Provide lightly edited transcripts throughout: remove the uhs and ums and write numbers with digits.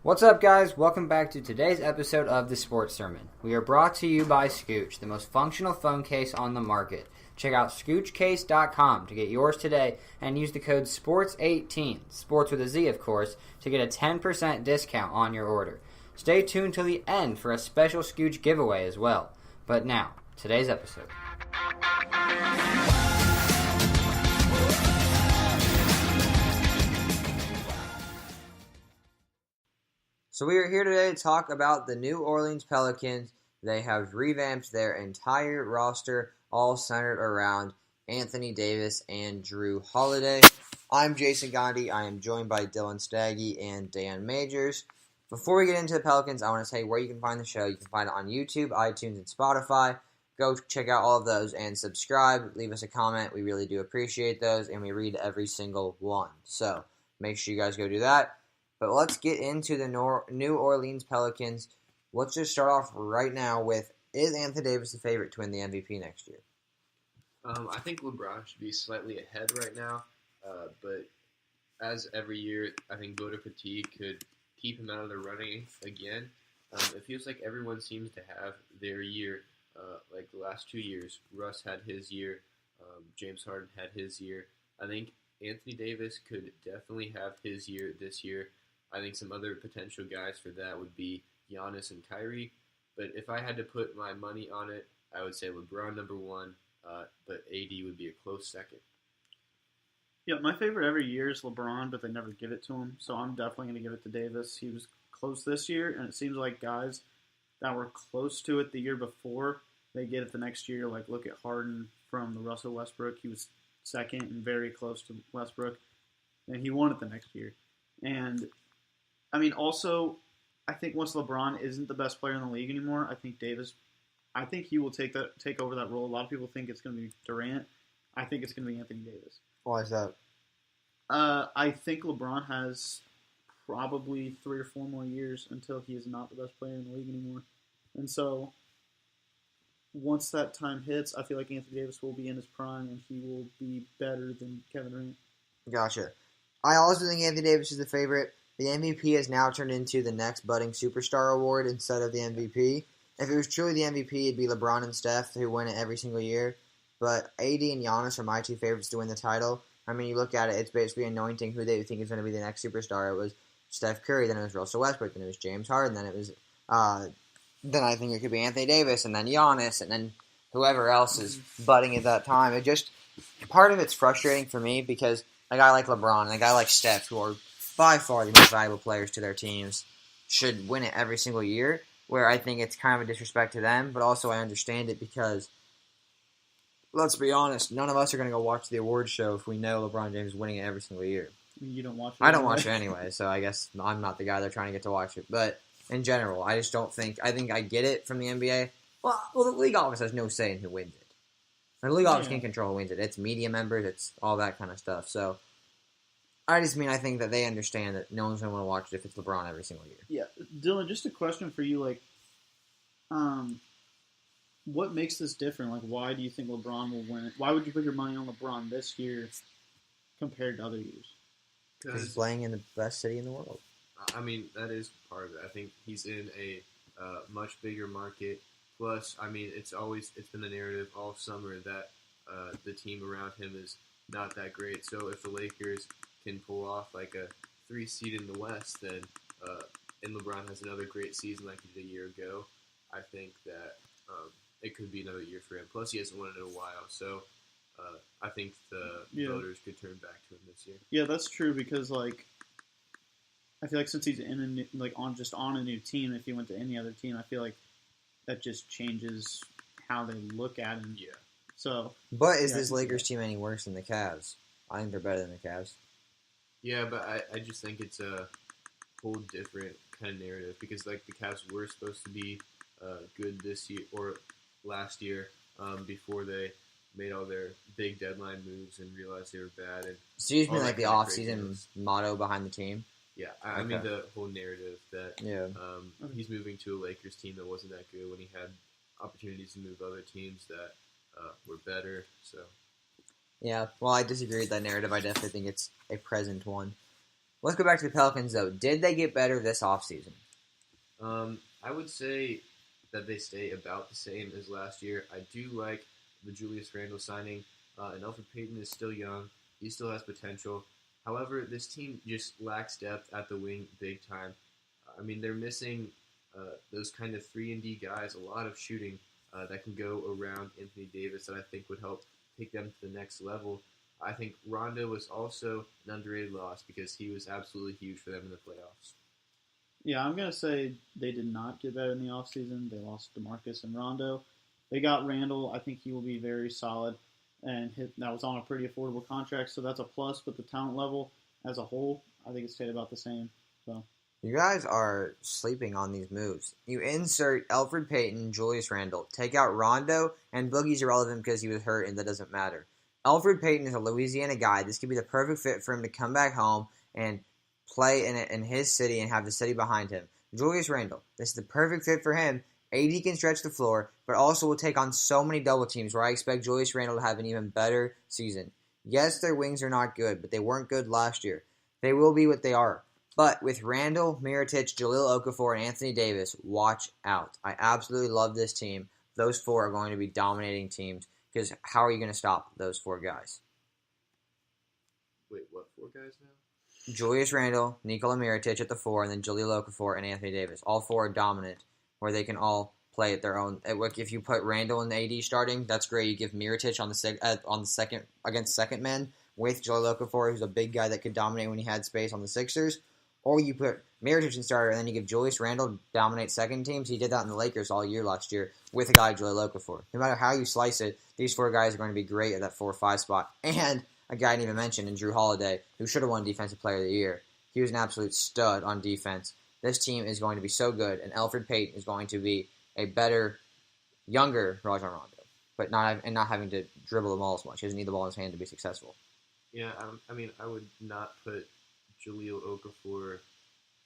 What's up, guys? Welcome back to today's episode of The Sports Sermon. We are brought to you by Scooch, the most functional phone case on the market. Check out ScoochCase.com to get yours today and use the code SPORTS18, sports with a Z, of course, to get a 10% discount on your order. Stay tuned till the end for a special Scooch giveaway as well. But now, today's episode. So we are here today to talk about the New Orleans Pelicans. They have revamped their entire roster, all centered around Anthony Davis and Drew Holiday. I'm Jason Gandhi. I am joined by Dylan Staggy and Dan Majors. Before we get into the Pelicans, I want to tell you where you can find the show. You can find it on YouTube, iTunes, and Spotify. Go check out all of those and subscribe. Leave us a comment. We really do appreciate those, and we read every single one. So make sure you guys go do that. But let's get into the New Orleans Pelicans. Let's just start off right now with, is Anthony Davis the favorite to win the MVP next year? I think LeBron should be slightly ahead right now, but as every year, I think voter fatigue could keep him out of the running again. It feels like everyone seems to have their year, like the last 2 years. Russ had his year, James Harden had his year. I think Anthony Davis could definitely have his year this year. I think some other potential guys for that would be Giannis and Kyrie. But if I had to put my money on it, I would say LeBron number one, but AD would be a close second. Yeah, my favorite every year is LeBron, but they never give it to him. So I'm definitely going to give it to Davis. He was close this year, and it seems like guys that were close to it the year before, they get it the next year. Like, look at Harden from the Russell Westbrook. He was second and very close to Westbrook, and he won it the next year. And I mean, also, I think once LeBron isn't the best player in the league anymore, I think he will take over that role. A lot of people think it's going to be Durant. I think it's going to be Anthony Davis. Why is that? I think LeBron has probably 3 or 4 more years until he is not the best player in the league anymore. And so once that time hits, I feel like Anthony Davis will be in his prime and he will be better than Kevin Durant. Gotcha. I also think Anthony Davis is the favorite. The MVP has now turned into the next budding superstar award instead of the MVP. If it was truly the MVP, it'd be LeBron and Steph who win it every single year. But AD and Giannis are my two favorites to win the title. I mean, you look at it, it's basically anointing who they think is going to be the next superstar. It was Steph Curry, then it was Russell Westbrook, then it was James Harden, then it was then I think it could be Anthony Davis, and then Giannis, and then whoever else is budding at that time. It just, part of it's frustrating for me because a guy like LeBron and a guy like Steph, who are by far the most valuable players to their teams, should win it every single year, where I think it's kind of a disrespect to them, but also I understand it because, let's be honest, none of us are going to go watch the awards show if we know LeBron James is winning it every single year. You don't watch it? I don't watch it anyway, so I guess I'm not the guy they're trying to get to watch it. But in general, I just don't think, I think I get it from the NBA. Well, the league office has no say in who wins it. The league office can't control who wins it. It's media members, it's all that kind of stuff. So I think that they understand that no one's going to want to watch it if it's LeBron every single year. Yeah. Dylan, just a question for you, like, what makes this different? Like, why do you think LeBron will win it? Why would you put your money on LeBron this year compared to other years? Because he's playing in the best city in the world. I mean, that is part of it. I think he's in a much bigger market. Plus, I mean, it's been the narrative all summer that the team around him is not that great. So if the Lakers can pull off like a 3 seed in the West, then and LeBron has another great season like he did a year ago, I think that it could be another year for him. Plus, he hasn't won it in a while, so I think the voters could turn back to him this year. Yeah, that's true because like I feel like since he's in a new, on a new team, if he went to any other team, I feel like that just changes how they look at him. Yeah. So, but is this Lakers team any worse than the Cavs? I think they're better than the Cavs. Yeah, but I just think it's a whole different kind of narrative because like the Cavs were supposed to be good this year or last year before they made all their big deadline moves and realized they were bad. And so you just mean like the off-season motto behind the team? Yeah, I mean the whole narrative that he's moving to a Lakers team that wasn't that good when he had opportunities to move other teams that were better. So yeah, well, I disagree with that narrative. I definitely think it's a present one. Let's go back to the Pelicans, though. Did they get better this offseason? I would say that they stay about the same as last year. I do like the Julius Randle signing, and Elfrid Payton is still young. He still has potential. However, this team just lacks depth at the wing big time. I mean, they're missing those kind of 3-and-D guys, a lot of shooting that can go around Anthony Davis that I think would help take them to the next level. I think Rondo was also an underrated loss because he was absolutely huge for them in the playoffs. Yeah, I'm going to say they did not get better in the offseason. They lost DeMarcus and Rondo. They got Randall. I think he will be very solid. And that was on a pretty affordable contract, so that's a plus. But the talent level as a whole, I think it stayed about the same. So you guys are sleeping on these moves. You insert Elfrid Payton, Julius Randle, take out Rondo, and Boogie's irrelevant because he was hurt, and that doesn't matter. Elfrid Payton is a Louisiana guy. This could be the perfect fit for him to come back home and play in his city and have the city behind him. Julius Randle, this is the perfect fit for him. AD can stretch the floor, but also will take on so many double teams where I expect Julius Randle to have an even better season. Yes, their wings are not good, but they weren't good last year. They will be what they are. But with Randle, Mirotic, Jahlil Okafor, and Anthony Davis, watch out. I absolutely love this team. Those four are going to be dominating teams because how are you going to stop those four guys? Wait, what 4 guys now? Julius Randle, Nikola Mirotic at the 4, and then Jahlil Okafor and Anthony Davis. All 4 are dominant, where they can all play at their own. If you put Randle and AD starting, that's great. You give Mirotic on the second against second men with Jahlil Okafor, who's a big guy that could dominate when he had space on the Sixers. Or you put Mirotic in starter, and then you give Julius Randle dominate second teams. He did that in the Lakers all year last year with a guy like Jahlil Okafor. No matter how you slice it, these 4 guys are going to be great at that 4 or 5 spot. And a guy I didn't even mention in Drew Holiday, who should have won Defensive Player of the Year. He was an absolute stud on defense. This team is going to be so good, and Elfrid Payton is going to be a better, younger Rajon Rondo, but not having to dribble the ball as much. He doesn't need the ball in his hand to be successful. Yeah, I mean, I would not put Jahlil Okafor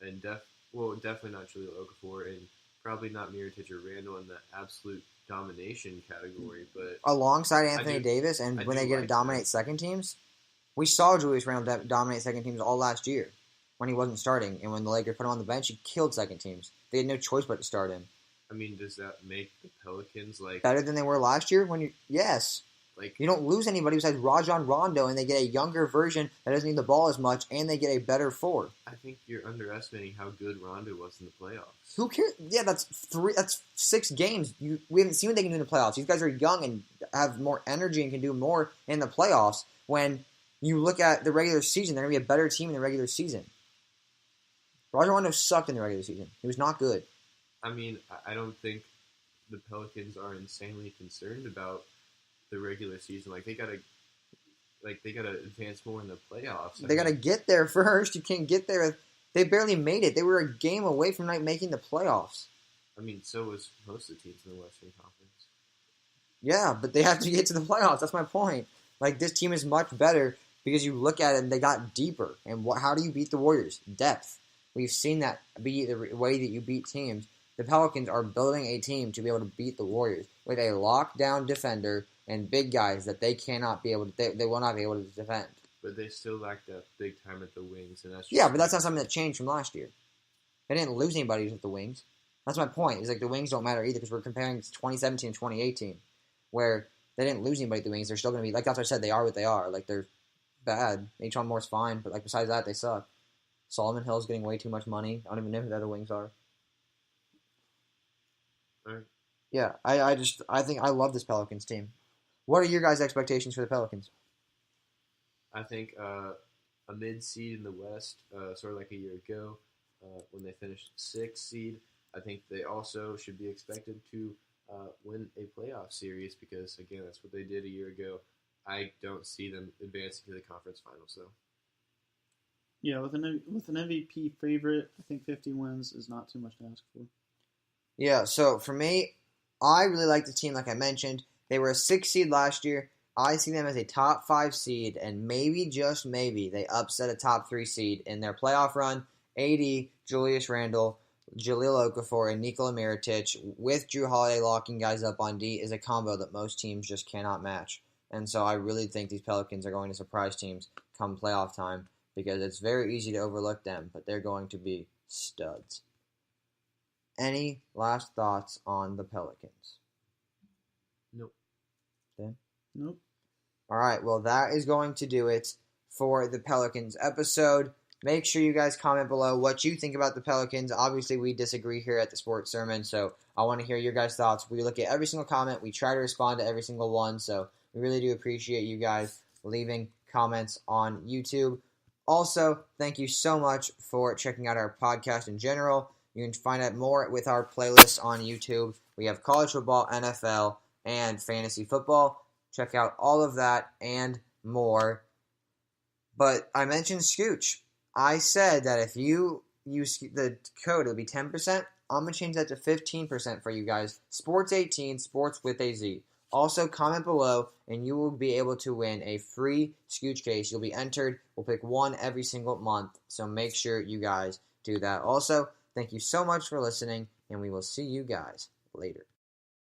and definitely not Jahlil Okafor, and probably not Mirotic or Randle in the absolute domination category, but alongside Anthony Davis, and when they get to dominate second teams, we saw Julius Randle dominate second teams all last year when he wasn't starting, and when the Lakers put him on the bench, he killed second teams. They had no choice but to start him. I mean, does that make the Pelicans better than they were last year? Yes. You don't lose anybody besides Rajon Rondo, and they get a younger version that doesn't need the ball as much, and they get a better 4. I think you're underestimating how good Rondo was in the playoffs. Who cares? Yeah, that's 6 games. We haven't seen what they can do in the playoffs. These guys are young and have more energy and can do more in the playoffs. When you look at the regular season, they're going to be a better team in the regular season. Rajon Rondo sucked in the regular season. He was not good. I mean, I don't think the Pelicans are insanely concerned about the regular season. They gotta advance more in the playoffs. They gotta get there first. You can't get there. They barely made it. They were a game away from not making the playoffs. I mean, so was most of the teams in the Western Conference. Yeah, but they have to get to the playoffs. That's my point. This team is much better because you look at it and they got deeper. And how do you beat the Warriors? Depth. We've seen that be the way that you beat teams. The Pelicans are building a team to be able to beat the Warriors with a lockdown defender and big guys that they cannot be able to. They will not be able to defend. But they still lack that big time at the wings, and that's but that's not something that changed from last year. They didn't lose anybody with the wings. That's my point. It's the wings don't matter either because we're comparing 2017 and 2018, where they didn't lose anybody at the wings. They're still going to be that's what I said. They are what they are. They're bad. H1 Moore's fine, but besides that, they suck. Solomon Hill's getting way too much money. I don't even know who the other wings are. All right. Yeah, I think I love this Pelicans team. What are your guys' expectations for the Pelicans? I think a mid-seed in the West, sort of like a year ago, when they finished 6th seed. I think they also should be expected to win a playoff series because, again, that's what they did a year ago. I don't see them advancing to the conference finals, though. Yeah, with an MVP favorite, I think 50 wins is not too much to ask for. Yeah, so for me, I really like the team like I mentioned. They were a 6th seed last year. I see them as a top 5 seed, and maybe, just maybe, they upset a top 3 seed in their playoff run. AD, Julius Randle, Jahlil Okafor, and Nikola Mirotic, with Drew Holiday locking guys up on D, is a combo that most teams just cannot match. And so I really think these Pelicans are going to surprise teams come playoff time. because it's very easy to overlook them, but they're going to be studs. Any last thoughts on the Pelicans? Nope. Dan? Nope. All right, well, that is going to do it for the Pelicans episode. Make sure you guys comment below what you think about the Pelicans. Obviously, we disagree here at the Sports Sermon, so I want to hear your guys' thoughts. We look at every single comment. We try to respond to every single one, so we really do appreciate you guys leaving comments on YouTube. Also, thank you so much for checking out our podcast in general. You can find out more with our playlists on YouTube. We have college football, NFL, and fantasy football. Check out all of that and more. But I mentioned Scooch. I said that if you use the code, it'll be 10%. I'm going to change that to 15% for you guys. Sports18, sports with a Z. Also, comment below, and you will be able to win a free Scooch case. You'll be entered. We'll pick one every single month, so make sure you guys do that. Also, thank you so much for listening, and we will see you guys later.